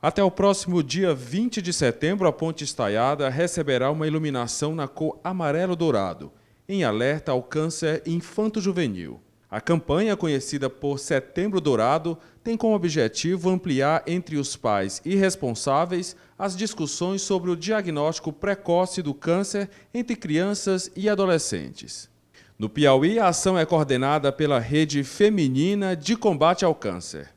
Até o próximo dia 20 de setembro, a Ponte Estaiada receberá uma iluminação na cor amarelo-dourado, em alerta ao câncer infanto-juvenil. A campanha, conhecida por Setembro Dourado, tem como objetivo ampliar entre os pais e responsáveis as discussões sobre o diagnóstico precoce do câncer entre crianças e adolescentes. No Piauí, a ação é coordenada pela Rede Feminina de Combate ao Câncer.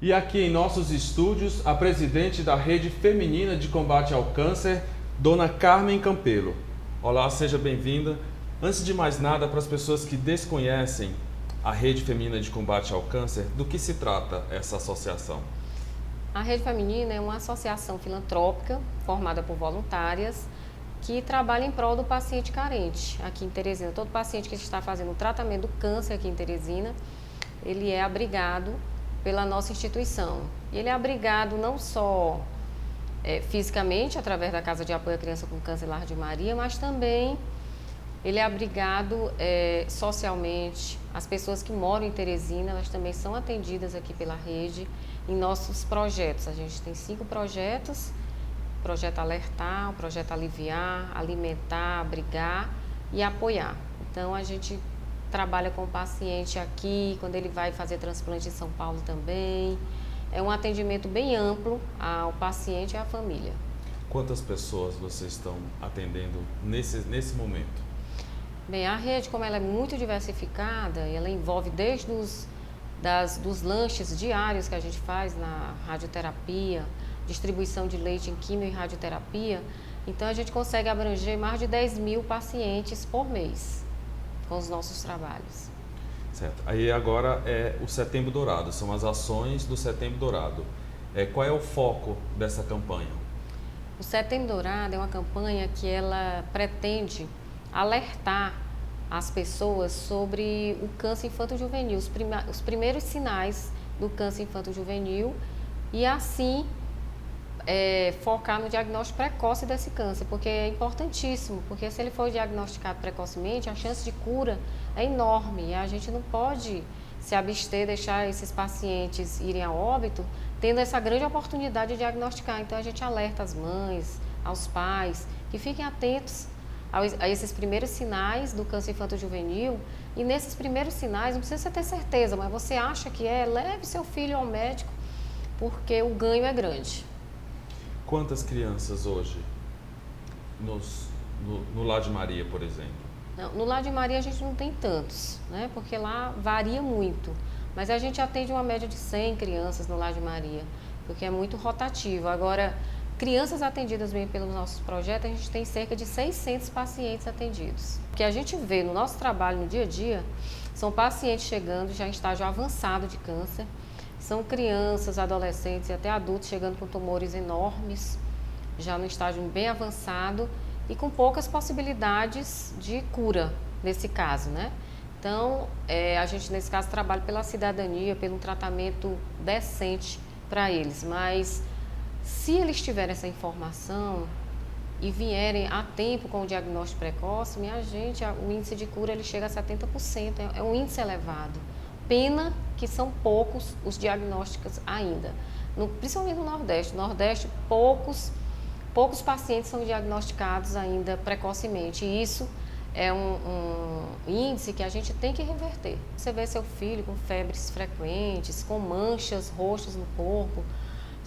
E aqui em nossos estúdios, a presidente da Rede Feminina de Combate ao Câncer, Dona Carmen Campelo. Olá, seja bem-vinda. Antes de mais nada, para as pessoas que desconhecem a Rede Feminina de Combate ao Câncer, do que se trata essa associação? A Rede Feminina é uma associação filantrópica formada por voluntárias que trabalha em prol do paciente carente aqui em Teresina. Todo paciente que está fazendo o tratamento do câncer aqui em Teresina, ele é abrigado pela nossa instituição. E ele é abrigado não só fisicamente, através da Casa de Apoio à Criança com Câncer Lar de Maria, mas também ele é abrigado socialmente. As pessoas que moram em Teresina, elas também são atendidas aqui pela rede em nossos projetos. A gente tem 5 projetos: o projeto Alertar, o projeto Aliviar, Alimentar, Abrigar e Apoiar. Então a gente trabalha com o paciente aqui, quando ele vai fazer transplante em São Paulo também. É um atendimento bem amplo ao paciente e à família. Quantas pessoas vocês estão atendendo nesse momento? Bem, a rede, como ela é muito diversificada, ela envolve desde dos lanches diários que a gente faz na radioterapia, distribuição de leite em quimio e radioterapia. Então a gente consegue abranger mais de 10.000 pacientes por mês com os nossos trabalhos. Certo. Aí agora é o Setembro Dourado, são as ações do Setembro Dourado. Qual é o foco dessa campanha? O Setembro Dourado é uma campanha que ela pretende alertar as pessoas sobre o câncer infanto-juvenil, os primeiros sinais do câncer infanto-juvenil, e assim focar no diagnóstico precoce desse câncer, porque é importantíssimo, porque se ele for diagnosticado precocemente, a chance de cura é enorme e a gente não pode se abster, deixar esses pacientes irem a óbito, tendo essa grande oportunidade de diagnosticar. Então a gente alerta as mães, aos pais, que fiquem atentos a esses primeiros sinais do câncer infanto-juvenil. E nesses primeiros sinais, não precisa você ter certeza, mas você acha que leve seu filho ao médico, porque o ganho é grande. Quantas crianças hoje no Lar de Maria, por exemplo? Não, no Lar de Maria a gente não tem tantos, né? Porque lá varia muito. Mas a gente atende uma média de 100 crianças no Lar de Maria, porque é muito rotativo. Agora, crianças atendidas bem pelos nossos projetos, a gente tem cerca de 600 pacientes atendidos. O que a gente vê no nosso trabalho no dia a dia são pacientes chegando já em estágio avançado de câncer. São crianças, adolescentes e até adultos chegando com tumores enormes, já no estágio bem avançado e com poucas possibilidades de cura nesse caso, né? Então, a gente nesse caso trabalha pela cidadania, pelo tratamento decente para eles, mas se eles tiverem essa informação e vierem a tempo com o diagnóstico precoce, minha gente, o índice de cura ele chega a 70%, é um índice elevado. Pena que são poucos os diagnósticos ainda, principalmente no Nordeste. No Nordeste, poucos pacientes são diagnosticados ainda precocemente. E isso é um índice que a gente tem que reverter. Você vê seu filho com febres frequentes, com manchas roxas no corpo.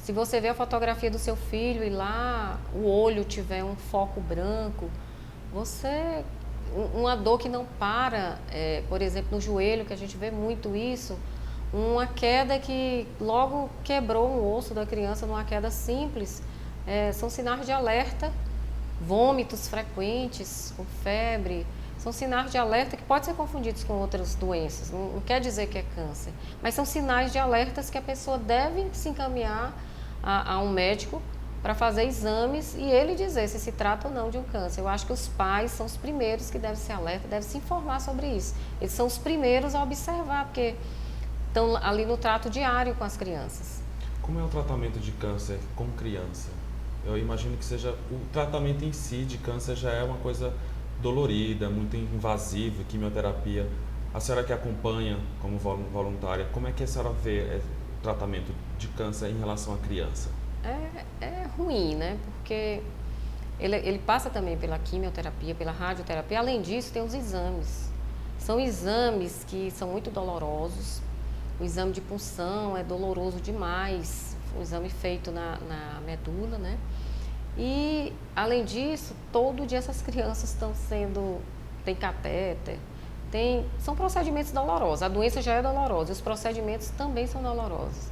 Se você vê a fotografia do seu filho e lá o olho tiver um foco branco, uma dor que não para, por exemplo, no joelho, que a gente vê muito isso, uma queda que logo quebrou um osso da criança numa queda simples, são sinais de alerta. Vômitos frequentes, com febre, são sinais de alerta que podem ser confundidos com outras doenças, não quer dizer que é câncer, mas são sinais de alertas que a pessoa deve se encaminhar a um médico para fazer exames e ele dizer se trata ou não de um câncer. Eu acho que os pais são os primeiros que devem ser alerta, devem se informar sobre isso. Eles são os primeiros a observar, porque estão ali no trato diário com as crianças. Como é o tratamento de câncer com criança? Eu imagino que seja o tratamento em si de câncer já é uma coisa dolorida, muito invasiva, quimioterapia. A senhora que acompanha como voluntária, como é que a senhora vê o tratamento de câncer em relação à criança? é ruim, né? Porque ele passa também pela quimioterapia, pela radioterapia. Além disso, tem os exames. São exames que são muito dolorosos. O exame de punção é doloroso demais. O exame feito na medula, né? E, além disso, todo dia essas crianças tem catéter, são procedimentos dolorosos. A doença já é dolorosa, os procedimentos também são dolorosos.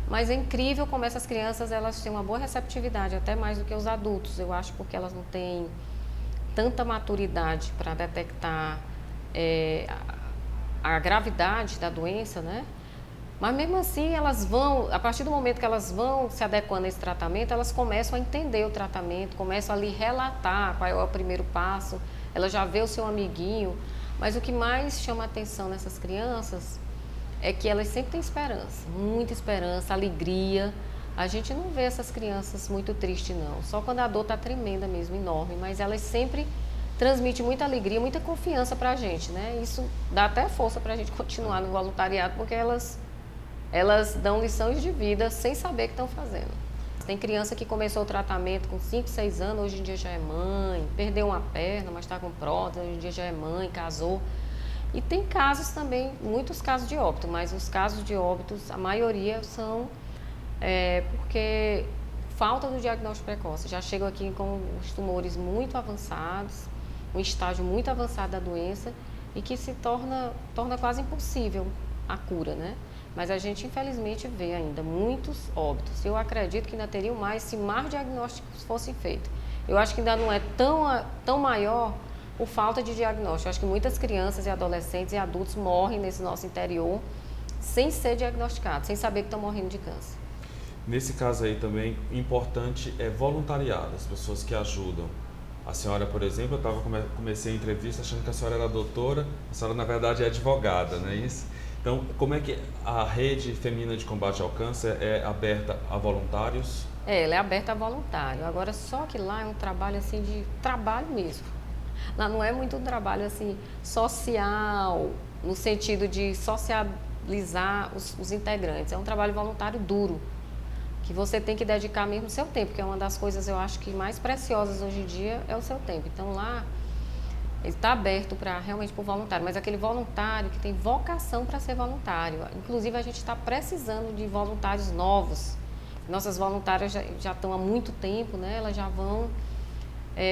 Mas é incrível como essas crianças, elas têm uma boa receptividade, até mais do que os adultos. Eu acho porque elas não têm tanta maturidade para detectar a gravidade da doença, né? Mas mesmo assim, elas vão, a partir do momento que elas vão se adequando a esse tratamento, elas começam a entender o tratamento, começam a lhe relatar qual é o primeiro passo, ela já vê o seu amiguinho. Mas o que mais chama a atenção nessas crianças é que elas sempre têm esperança, muita esperança, alegria. A gente não vê essas crianças muito tristes, não. Só quando a dor está tremenda mesmo, enorme. Mas elas sempre transmitem muita alegria, muita confiança para a gente, né? Isso dá até força para a gente continuar no voluntariado, porque elas dão lições de vida sem saber o que estão fazendo. Tem criança que começou o tratamento com 5, 6 anos, hoje em dia já é mãe, perdeu uma perna, mas está com prótese, hoje em dia já é mãe, casou. E tem casos também, muitos casos de óbito, mas os casos de óbitos, a maioria são porque falta do diagnóstico precoce. Já chegam aqui com os tumores muito avançados, um estágio muito avançado da doença e que se torna quase impossível a cura, né? Mas a gente, infelizmente, vê ainda muitos óbitos. Eu acredito que ainda teriam mais se mais diagnósticos fossem feitos. Eu acho que ainda não é tão maior por falta de diagnóstico. Eu acho que muitas crianças e adolescentes e adultos morrem nesse nosso interior sem ser diagnosticados, sem saber que estão morrendo de câncer. Nesse caso aí também, importante é voluntariado, as pessoas que ajudam. A senhora, por exemplo, comecei a entrevista achando que a senhora era doutora, a senhora na verdade é advogada, não é isso? Então, como é que a Rede Feminina de Combate ao Câncer é aberta a voluntários? Ela é aberta a voluntário. Agora, só que lá é um trabalho assim de trabalho mesmo. Lá não é muito um trabalho assim social, no sentido de socializar os integrantes. É um trabalho voluntário duro, que você tem que dedicar mesmo o seu tempo, que é uma das coisas, eu acho, que mais preciosas hoje em dia é o seu tempo. Então, lá ele está aberto realmente para o voluntário, mas aquele voluntário que tem vocação para ser voluntário. Inclusive, a gente está precisando de voluntários novos. Nossas voluntárias já estão há muito tempo, né? Elas já vão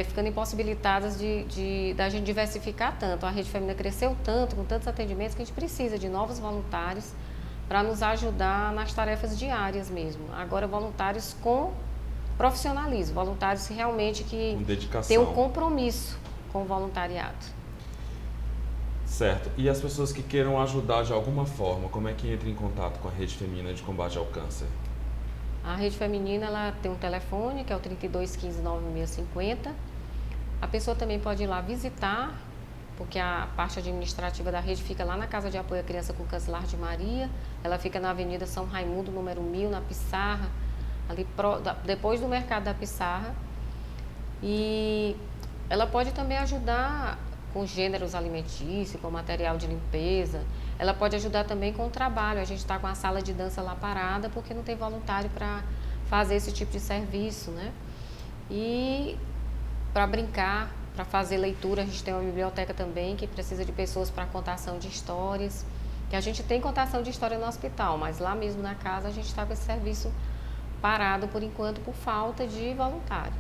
ficando impossibilitadas da gente diversificar tanto. A Rede Feminina cresceu tanto, com tantos atendimentos, que a gente precisa de novos voluntários para nos ajudar nas tarefas diárias mesmo. Agora, voluntários com profissionalismo, voluntários realmente que têm um compromisso com o voluntariado. Certo. E as pessoas que queiram ajudar de alguma forma, como é que entra em contato com a Rede Feminina de Combate ao Câncer? A Rede Feminina, ela tem um telefone, que é o 3215-9650. A pessoa também pode ir lá visitar, porque a parte administrativa da rede fica lá na Casa de Apoio à Criança com Câncer Lar de Maria. Ela fica na Avenida São Raimundo, número 1000, na Pissarra, ali depois do Mercado da Pissarra. E ela pode também ajudar com gêneros alimentícios, com material de limpeza. Ela pode ajudar também com o trabalho. A gente está com a sala de dança lá parada porque não tem voluntário para fazer esse tipo de serviço, né? E para brincar, para fazer leitura, a gente tem uma biblioteca também que precisa de pessoas para contação de histórias. Que a gente tem contação de história no hospital, mas lá mesmo na casa a gente está com esse serviço parado por enquanto por falta de voluntário.